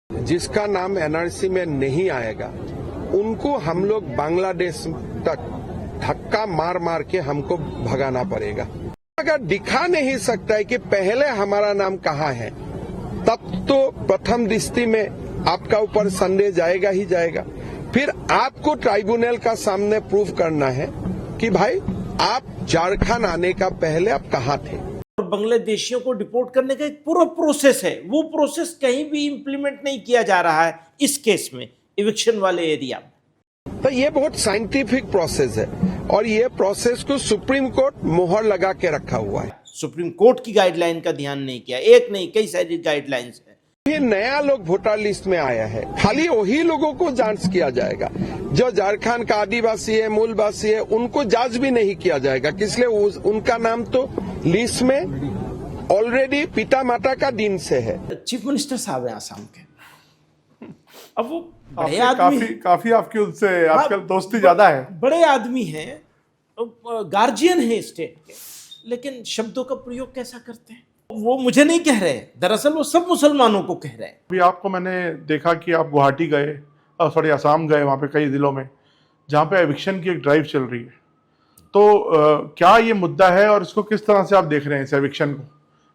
जिसका नाम एनआरसी में नहीं आएगा उनको हम लोग बांग्लादेश तक धक्का मार मार के हमको भगाना पड़ेगा। अगर दिखा नहीं सकता है कि पहले हमारा नाम कहाँ है, तब तो प्रथम दृष्टि में आपका ऊपर संदेह जाएगा ही जाएगा। फिर आपको ट्राइब्यूनल का सामने प्रूव करना है कि भाई आप झारखंड आने का पहले आप कहाँ थे। और बांग्लादेशियों को डिपोर्ट करने का एक पूरा प्रोसेस है, वो प्रोसेस कहीं भी इंप्लीमेंट नहीं किया जा रहा है इस केस में, इविक्शन वाले एरिया में। तो ये बहुत साइंटिफिक प्रोसेस है और ये प्रोसेस को सुप्रीम कोर्ट मोहर लगा के रखा हुआ है। सुप्रीम कोर्ट की गाइडलाइन का ध्यान नहीं किया, एक नहीं कई सारी गाइडलाइंस है। ये नया लोग वोटर लिस्ट में आया है, खाली वही लोगों को जांच किया जाएगा जो झारखंड का आदिवासी है, मूलवासी है, उनको जांच भी नहीं किया जाएगा। इसलिए उनका नाम तो लिस्ट में ऑलरेडी पिता माता का दिन से है। चीफ मिनिस्टर साहब हैं आसाम के, अब वो बड़े आदमी काफी आपकी उनसे आजकल दोस्ती ज्यादा है, बड़े आदमी हैं, गार्जियन है स्टेट के, लेकिन शब्दों का प्रयोग कैसा करते हैं वो मुझे नहीं कह रहे, दरअसल वो सब मुसलमानों को कह रहे हैं। अभी आपको मैंने देखा कि आप गुवाहाटी गए, सॉरी आसाम गए, वहाँ पे कई जिलों में जहाँ पे एविक्शन की एक ड्राइव चल रही है, तो क्या ये मुद्दा है और इसको किस तरह से आप देख रहे हैं इस एविक्शन को,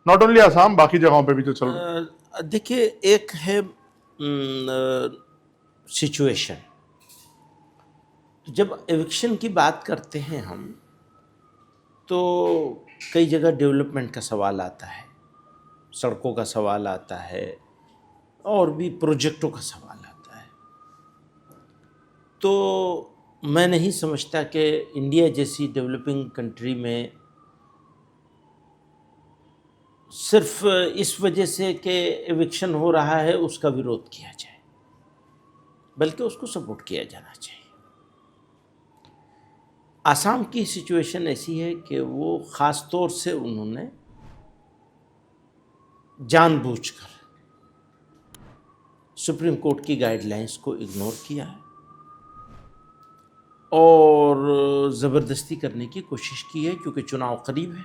नॉट ओनली आसाम बाकी जगहों पे भी जो चल रहा है? देखिए, एक है सिचुएशन, जब एविक्शन की बात करते हैं हम तो कई जगह डेवलपमेंट का सवाल आता है, सड़कों का सवाल आता है और भी प्रोजेक्टों का सवाल आता है। तो मैं नहीं समझता कि इंडिया जैसी डेवलपिंग कंट्री में सिर्फ इस वजह से कि एविक्शन हो रहा है उसका विरोध किया जाए, बल्कि उसको सपोर्ट किया जाना चाहिए। आसाम की सिचुएशन ऐसी है कि वो ख़ास तौर से उन्होंने जानबूझकर सुप्रीम कोर्ट की गाइडलाइंस को इग्नोर किया है और ज़बरदस्ती करने की कोशिश की है, क्योंकि चुनाव करीब है।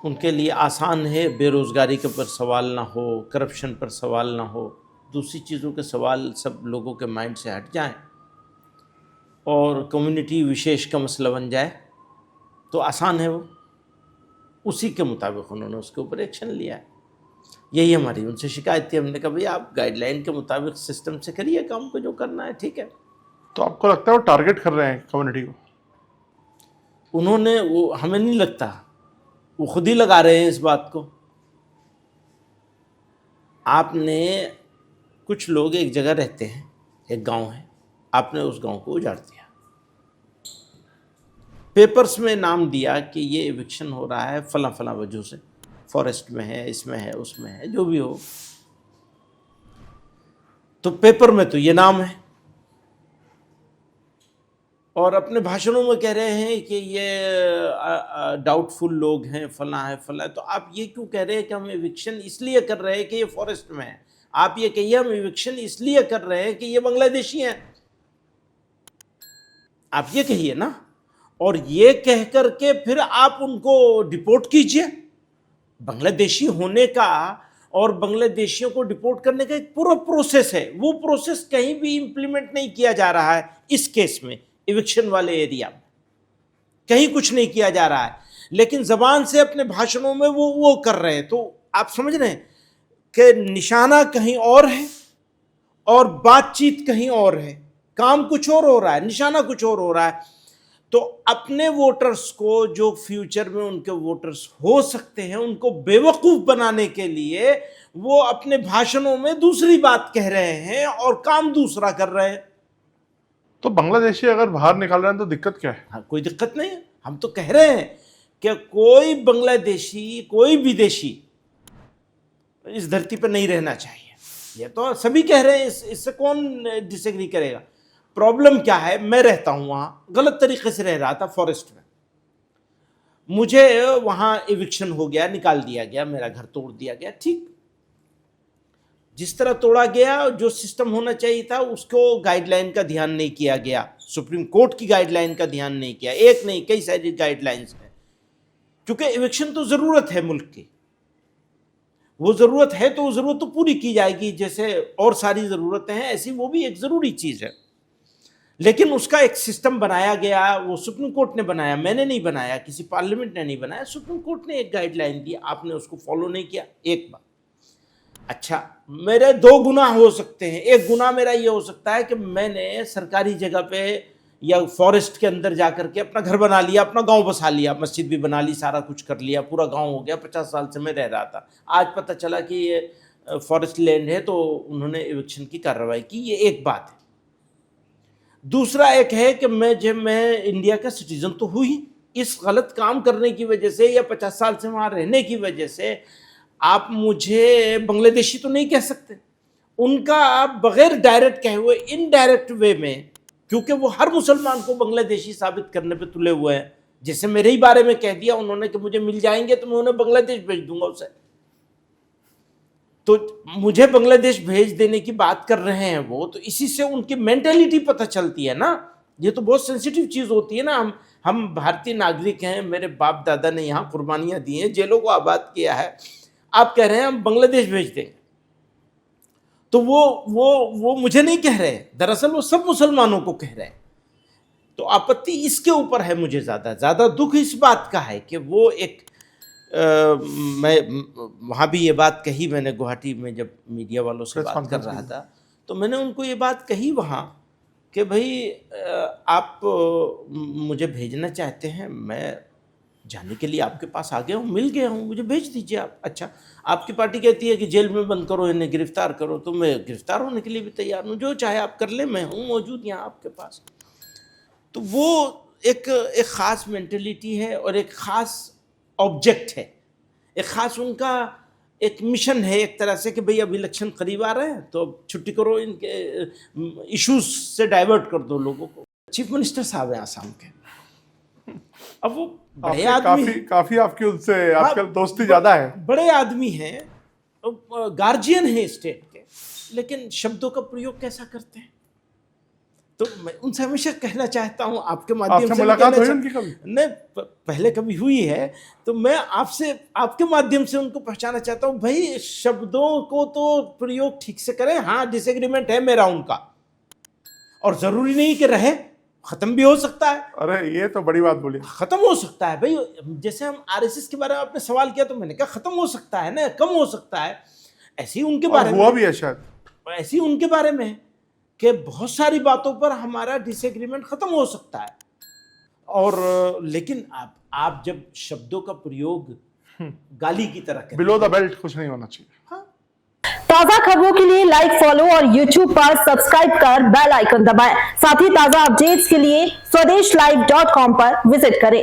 उनके लिए आसान है बेरोज़गारी के पर सवाल ना हो, करप्शन पर सवाल ना हो, दूसरी चीज़ों के सवाल सब लोगों के माइंड से हट जाएं और कम्युनिटी विशेष का मसला बन जाए, तो आसान है वो। उसी के मुताबिक उन्होंने उसके ऊपर एक्शन लिया है। यही हमारी उनसे शिकायत थी, हमने कहा भाई आप गाइडलाइन के मुताबिक सिस्टम से करिए काम को, जो करना है ठीक है। तो आपको लगता है वो टारगेट कर रहे हैं कम्युनिटी को? उन्होंने, वो हमें नहीं लगता, वो खुद ही लगा रहे हैं इस बात को। आपने, कुछ लोग एक जगह रहते हैं, एक गांव है, आपने उस गांव को उजाड़ दिया, पेपर्स में नाम दिया कि ये एविक्शन हो रहा है फला फला वजह से, फॉरेस्ट में है, इसमें है, उसमें है, जो भी हो, तो पेपर में तो ये नाम है और अपने भाषणों में कह रहे हैं कि ये डाउटफुल लोग हैं, फला है फला है। तो आप ये क्यों कह रहे हैं कि हम एविक्शन इसलिए कर रहे हैं कि ये फॉरेस्ट में है? आप ये कहिए हम एविक्शन इसलिए कर रहे हैं कि ये बांग्लादेशी हैं, आप ये कहिए ना। और ये कह करके फिर आप उनको डिपोर्ट कीजिए। बांग्लादेशी होने का और बांग्लादेशियों को डिपोर्ट करने का एक पूरा प्रोसेस है, वो प्रोसेस कहीं भी इंप्लीमेंट नहीं किया जा रहा है इस केस में, इविक्शन वाले एरिया में कहीं कुछ नहीं किया जा रहा है, लेकिन जबान से अपने भाषणों में वो कर रहे हैं। तो आप समझ रहे हैं कि निशाना कहीं और है और बातचीत कहीं और है, काम कुछ और हो रहा है, निशाना कुछ और हो रहा है। तो अपने वोटर्स को, जो फ्यूचर में उनके वोटर्स हो सकते हैं, उनको बेवकूफ बनाने के लिए वो अपने भाषणों में दूसरी बात कह रहे हैं और काम दूसरा कर रहे हैं। तो बांग्लादेशी अगर बाहर निकाल रहे हैं तो दिक्कत क्या है? हाँ, कोई दिक्कत नहीं है। हम तो कह रहे हैं कि कोई बांग्लादेशी, कोई विदेशी इस धरती पर नहीं रहना चाहिए, ये तो सभी कह रहे हैं, इससे कौन डिसएग्री करेगा। प्रॉब्लम क्या है, मैं रहता हूं वहां, गलत तरीके से रह रहा था फॉरेस्ट में, मुझे वहां एविक्शन हो गया, निकाल दिया गया, मेरा घर तोड़ दिया गया, ठीक, जिस तरह तोड़ा गया, जो सिस्टम होना चाहिए था उसको गाइडलाइन का ध्यान नहीं किया गया, सुप्रीम कोर्ट की गाइडलाइन का ध्यान नहीं किया, एक नहीं कई सारी गाइडलाइंस है, क्योंकि एविक्शन तो जरूरत है मुल्क की। वो जरूरत है तो वो जरूरत तो पूरी की जाएगी, जैसे और सारी जरूरतें हैं ऐसी वो भी एक जरूरी चीज है। लेकिन उसका एक सिस्टम बनाया गया, वो सुप्रीम कोर्ट ने बनाया, मैंने नहीं बनाया, किसी पार्लियामेंट ने नहीं बनाया, सुप्रीम कोर्ट ने एक गाइडलाइन दी, आपने उसको फॉलो नहीं किया, एक बात। अच्छा, मेरे 2 गुना हो सकते हैं। एक गुना मेरा ये हो सकता है कि मैंने सरकारी जगह पे या फॉरेस्ट के अंदर जाकर के अपना घर बना लिया, अपना गांव बसा लिया, मस्जिद भी बना ली, सारा कुछ कर लिया, पूरा गांव हो गया। 50 साल से मैं रह रहा था, आज पता चला कि ये फॉरेस्ट लैंड है, तो उन्होंने एविक्शन की कार्रवाई की। ये एक बात है। दूसरा एक है कि मैं इंडिया का सिटीजन तो हूँ ही, इस गलत काम करने की वजह से या 50 साल से वहाँ रहने की वजह से आप मुझे बांग्लादेशी तो नहीं कह सकते। उनका आप बगैर डायरेक्ट कहे हुए इनडायरेक्ट वे में, क्योंकि वो हर मुसलमान को बांग्लादेशी साबित करने पे तुले हुए हैं। जैसे मेरे ही बारे में कह दिया उन्होंने कि मुझे मिल जाएंगे तो मैं उन्हें बांग्लादेश भेज दूंगा उसे, तो मुझे बांग्लादेश भेज देने की बात कर रहे हैं वो, तो इसी से उनकी मेंटेलिटी पता चलती है ना। ये तो बहुत सेंसिटिव चीज होती है ना। हम भारतीय नागरिक हैं, मेरे बाप दादा ने यहाँ कुर्बानियां दी हैं, जेलों को आबाद किया है, आप कह रहे हैं हम बांग्लादेश भेज देंगे, तो वो मुझे नहीं कह रहे, दरअसल वो सब मुसलमानों को कह रहे हैं। तो आपत्ति इसके ऊपर है। मुझे ज्यादा दुख इस बात का है कि वो एक मैं वहाँ भी ये बात कही, मैंने गुवाहाटी में जब मीडिया वालों से बात कर रहा था तो मैंने उनको ये बात कही वहाँ कि भाई आप मुझे भेजना चाहते हैं, मैं जाने के लिए आपके पास आ गया हूँ, मिल गया हूँ, मुझे भेज दीजिए आप। अच्छा, आपकी पार्टी कहती है कि जेल में बंद करो, इन्हें गिरफ्तार करो, तो मैं गिरफ्तार होने के लिए भी तैयार हूँ, जो चाहे आप कर ले, मैं हूँ मौजूद यहाँ आपके पास। तो वो एक ख़ास मेंटेलिटी है और एक ख़ास ऑब्जेक्ट है, एक ख़ास उनका एक मिशन है एक तरह से कि भाई अब इलेक्शन करीब आ रहे हैं तो अब छुट्टी करो, इनके इश्यूज से डाइवर्ट कर दो लोगों को। चीफ मिनिस्टर साहब हैं आसाम के, अब वो बड़े आदमी, काफी आपकी उनसे आजकल दोस्ती ज्यादा है, बड़े आदमी हैं, गार्जियन हैं स्टेट के, लेकिन शब्दों का प्रयोग कैसा करते हैं। तो मैं उनसे हमेशा कहना चाहता हूं, आपके माध्यम से मुलाकात हुई उनकी कभी? नहीं, पहले कभी हुई है, तो मैं आपके माध्यम से उनको पहचाना चाहता हूं, भाई शब्दों को तो प्रयोग ठीक से करें। हाँ, डिसएग्रीमेंट है मेरा उनका, और जरूरी नहीं कि रहे, खत्म भी हो सकता है। अरे ये तो बड़ी बात बोली, खत्म हो सकता है भाई। जैसे हम आरएसएस के बारे में आपने सवाल किया तो मैंने कहा खत्म हो सकता है ना, कम हो सकता है। ऐसे ही उनके बारे में हुआ भी है शायद, ऐसे ही उनके बारे में कि बहुत सारी बातों पर हमारा डिसएग्रीमेंट खत्म हो सकता है। और लेकिन आप जब शब्दों का प्रयोग गाली की तरह करें, बिलो द बेल्ट कुछ नहीं होना चाहिए। हाँ। ताजा खबरों के लिए लाइक, फॉलो और YouTube पर सब्सक्राइब कर बेल आइकन दबाएं। साथ ही ताजा अपडेट्स के लिए SwadeshLive.com पर विजिट करें।